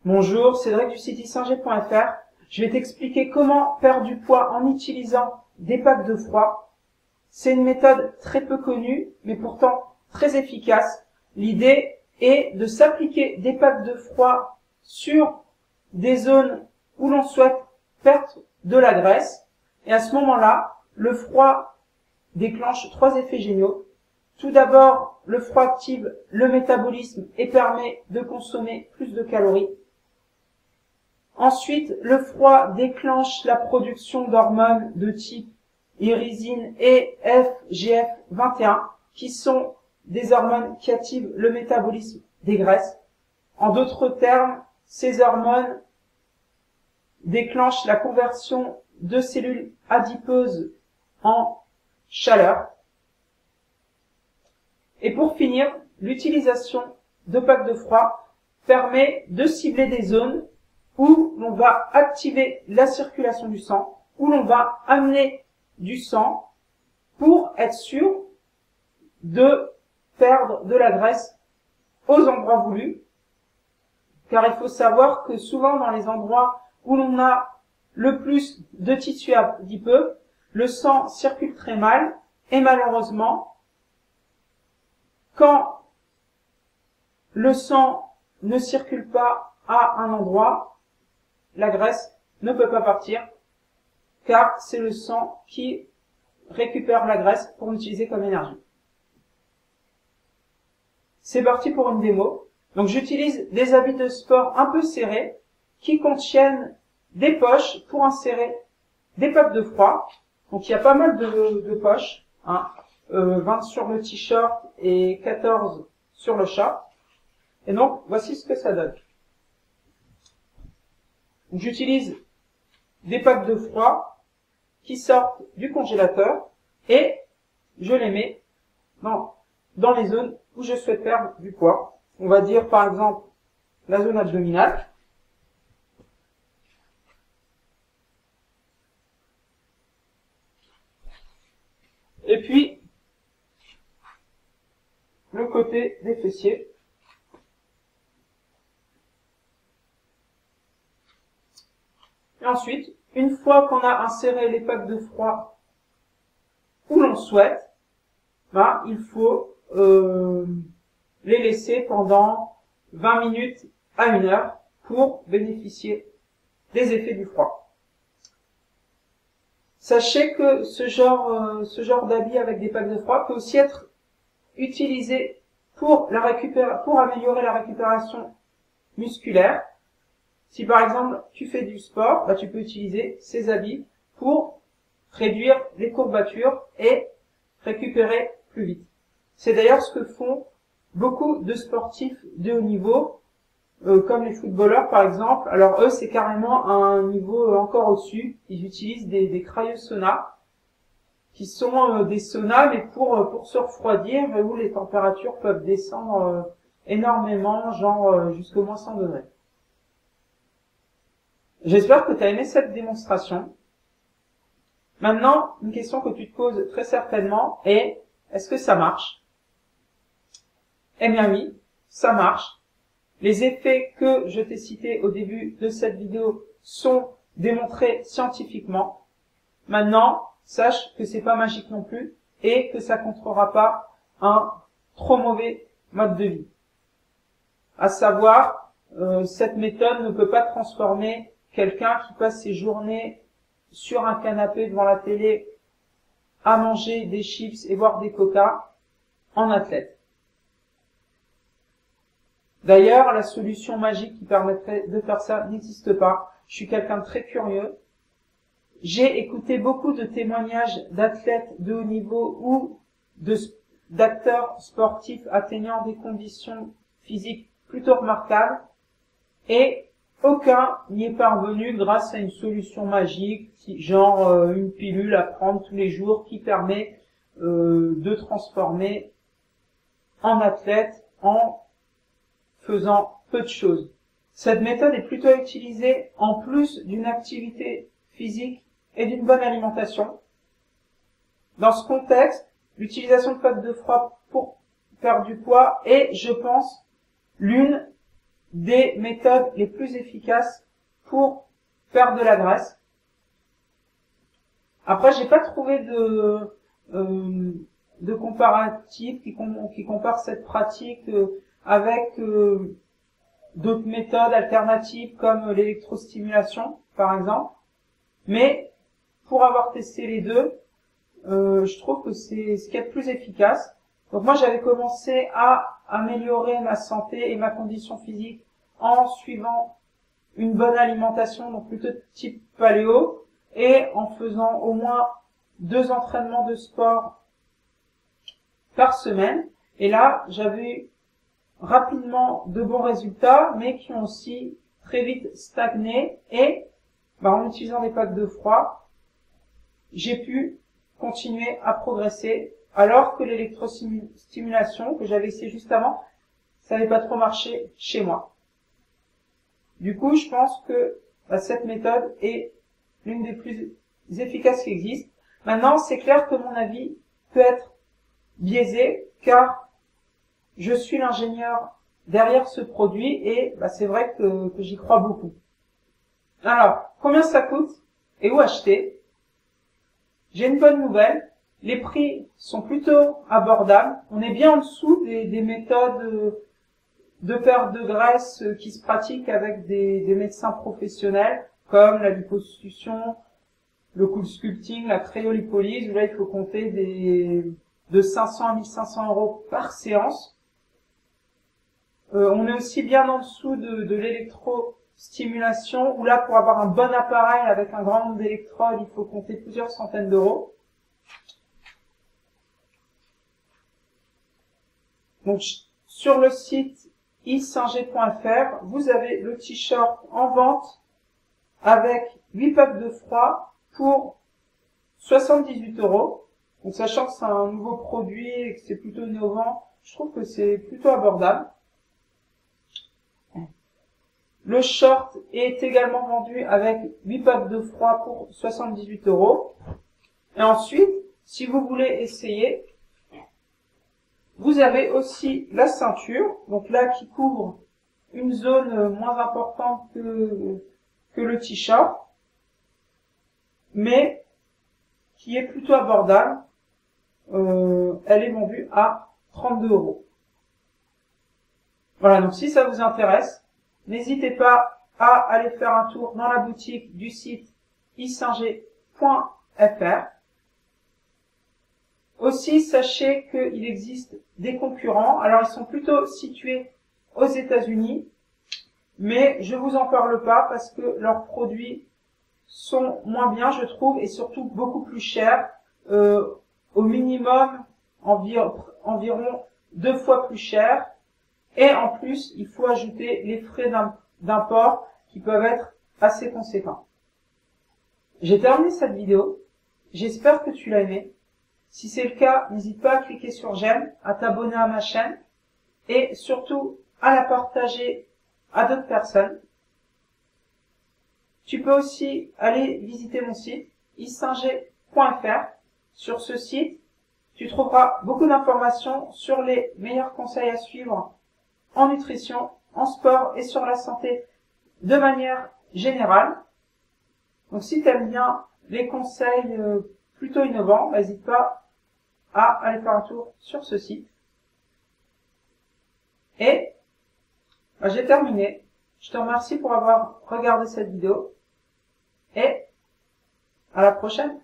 Bonjour, Cédric du site isingé.fr. Je vais t'expliquer comment perdre du poids en utilisant des packs de froid. C'est une méthode très peu connue, mais pourtant très efficace. L'idée est de s'appliquer des packs de froid sur des zones où l'on souhaite perdre de la graisse. Et à ce moment-là, le froid déclenche 3 effets géniaux. Tout d'abord, le froid active le métabolisme et permet de consommer plus de calories. Ensuite, le froid déclenche la production d'hormones de type irisine et FGF21, qui sont des hormones qui activent le métabolisme des graisses. En d'autres termes, ces hormones déclenchent la conversion de cellules adipeuses en chaleur. Et pour finir, l'utilisation de packs de froid permet de cibler des zones où l'on va activer la circulation du sang, où l'on va amener du sang pour être sûr de perdre de la graisse aux endroits voulus. Car il faut savoir que souvent dans les endroits où l'on a le plus de tissu adipeux, le sang circule très mal et malheureusement, quand le sang ne circule pas à un endroit, la graisse ne peut pas partir car c'est le sang qui récupère la graisse pour l'utiliser comme énergie. C'est parti pour une démo. Donc j'utilise des habits de sport un peu serrés qui contiennent des poches pour insérer des packs de froid. Donc il y a pas mal de poches, 20 sur le t-shirt et 14 sur le short. Et donc voici ce que ça donne. J'utilise des packs de froid qui sortent du congélateur et je les mets dans les zones où je souhaite perdre du poids. On va dire par exemple la zone abdominale. Et puis le côté des fessiers. Et ensuite, une fois qu'on a inséré les packs de froid où l'on souhaite, il faut les laisser pendant 20 minutes à 1 heure pour bénéficier des effets du froid. Sachez que ce genre d'habit avec des packs de froid peut aussi être utilisé pour améliorer la récupération musculaire. Si par exemple tu fais du sport, tu peux utiliser ces habits pour réduire les courbatures et récupérer plus vite. C'est d'ailleurs ce que font beaucoup de sportifs de haut niveau, comme les footballeurs par exemple. Alors eux, c'est carrément un niveau encore au-dessus. Ils utilisent des cryosaunas, qui sont des saunas, mais pour se refroidir, où les températures peuvent descendre énormément, genre jusqu'au moins 100 degrés. J'espère que tu as aimé cette démonstration. Maintenant, une question que tu te poses très certainement est, est-ce que ça marche? Eh bien oui, ça marche. Les effets que je t'ai cités au début de cette vidéo sont démontrés scientifiquement. Maintenant, sache que c'est pas magique non plus et que ça ne contrera pas un trop mauvais mode de vie. À savoir, cette méthode ne peut pas transformer quelqu'un qui passe ses journées sur un canapé devant la télé à manger des chips et boire des coca en athlète. D'ailleurs, la solution magique qui permettrait de faire ça n'existe pas. Je suis quelqu'un de très curieux. J'ai écouté beaucoup de témoignages d'athlètes de haut niveau ou d'acteurs sportifs atteignant des conditions physiques plutôt remarquables et aucun n'y est parvenu grâce à une solution magique, genre une pilule à prendre tous les jours qui permet de transformer en athlète en faisant peu de choses. Cette méthode est plutôt utilisée en plus d'une activité physique et d'une bonne alimentation. Dans ce contexte, l'utilisation de packs de froid pour perdre du poids est, je pense, l'une des méthodes les plus efficaces pour perdre de la graisse. Après, j'ai pas trouvé de comparatif qui compare cette pratique avec d'autres méthodes alternatives comme l'électrostimulation, par exemple. Mais pour avoir testé les deux, je trouve que c'est ce qui est le plus efficace. Donc moi, j'avais commencé à améliorer ma santé et ma condition physique en suivant une bonne alimentation, donc plutôt de type paléo, et en faisant au moins 2 entraînements de sport par semaine. Et là, j'avais eu rapidement de bons résultats, mais qui ont aussi très vite stagné. Et en utilisant des packs de froid, j'ai pu continuer à progresser, alors que l'électrostimulation que j'avais essayé juste avant, ça n'avait pas trop marché chez moi. Du coup, je pense que cette méthode est l'une des plus efficaces qui existent. Maintenant, c'est clair que mon avis peut être biaisé, car je suis l'ingénieur derrière ce produit et c'est vrai que j'y crois beaucoup. Alors, combien ça coûte et où acheter? J'ai une bonne nouvelle. Les prix sont plutôt abordables. On est bien en dessous des méthodes de perte de graisse qui se pratiquent avec des médecins professionnels, comme la liposuction, le cool sculpting, la cryolipolyse, où là il faut compter de 500 à 1500 € par séance. On est aussi bien en dessous de l'électrostimulation, où là pour avoir un bon appareil avec un grand nombre d'électrodes, il faut compter plusieurs centaines d'euros. Donc sur le site isinger.fr, vous avez le t-shirt en vente avec 8 packs de froid pour 78 €. Donc sachant que c'est un nouveau produit et que c'est plutôt innovant, je trouve que c'est plutôt abordable. Le short est également vendu avec 8 packs de froid pour 78 €. Et ensuite, si vous voulez essayer, vous avez aussi la ceinture, donc là qui couvre une zone moins importante que le t-shirt, mais qui est plutôt abordable. Elle est vendue à 32 €. Voilà, donc si ça vous intéresse, n'hésitez pas à aller faire un tour dans la boutique du site isinger.fr. Aussi, sachez qu'il existe des concurrents. Alors, ils sont plutôt situés aux États-Unis, mais je vous en parle pas parce que leurs produits sont moins bien, je trouve, et surtout beaucoup plus chers. Au minimum, environ 2 fois plus cher. Et en plus, il faut ajouter les frais d'import qui peuvent être assez conséquents. J'ai terminé cette vidéo. J'espère que tu l'as aimée. Si c'est le cas, n'hésite pas à cliquer sur j'aime, à t'abonner à ma chaîne et surtout à la partager à d'autres personnes. Tu peux aussi aller visiter mon site isinger.fr. Sur ce site, tu trouveras beaucoup d'informations sur les meilleurs conseils à suivre en nutrition, en sport et sur la santé de manière générale. Donc si tu aimes bien les conseils plutôt innovants, n'hésite pas à aller faire un tour sur ce site. Et j'ai terminé. Je te remercie pour avoir regardé cette vidéo et à la prochaine.